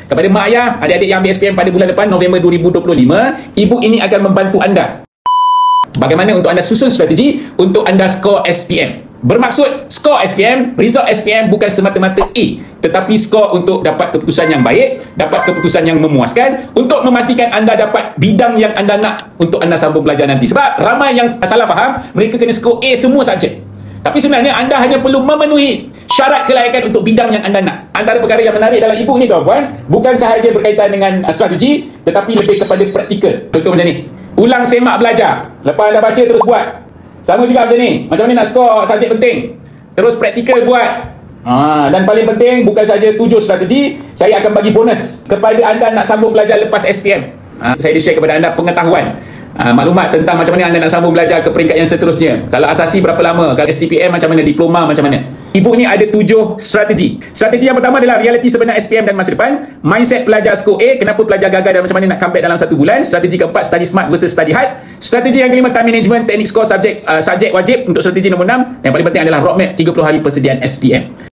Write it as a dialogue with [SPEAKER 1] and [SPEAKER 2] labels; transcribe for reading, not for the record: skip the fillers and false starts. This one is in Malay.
[SPEAKER 1] Kepada mak ayah, adik-adik yang ambil SPM pada bulan depan, November 2025, e-book ini akan membantu anda bagaimana untuk anda susun strategi untuk anda skor SPM. Bermaksud skor SPM, result SPM bukan semata-mata A, tetapi skor untuk dapat keputusan yang baik, dapat keputusan yang memuaskan, untuk memastikan anda dapat bidang yang anda nak untuk anda sambung belajar nanti. Sebab ramai yang salah faham, mereka kena skor A semua subjek. Tapi sebenarnya anda hanya perlu memenuhi syarat kelayakan untuk bidang yang anda nak. Antara perkara yang menarik dalam e-book ni tuan-puan, bukan sahaja berkaitan dengan strategi, tetapi lebih kepada praktikal. Contoh macam ni, ulang semak belajar. Lepas anda baca terus buat. Sama juga macam ni, macam mana nak skor subjek penting, terus praktikal buat. Dan paling penting, bukan saja 7 strategi, saya akan bagi bonus kepada anda nak sambung belajar lepas SPM. Saya share kepada anda pengetahuan, maklumat tentang macam mana anda nak sambung belajar ke peringkat yang seterusnya. Kalau asasi berapa lama, kalau STPM macam mana, diploma macam mana. E-book ni ada 7 strategi. Strategi yang pertama adalah realiti sebenar SPM dan masa depan. Mindset pelajar skor A, kenapa pelajar gagal dan macam mana nak comeback dalam 1 bulan. Strategi keempat, study smart versus study hard. Strategi yang kelima, time management, teknik skor subjek wajib untuk strategi nombor 6. Yang paling penting adalah roadmap 30 hari persediaan SPM.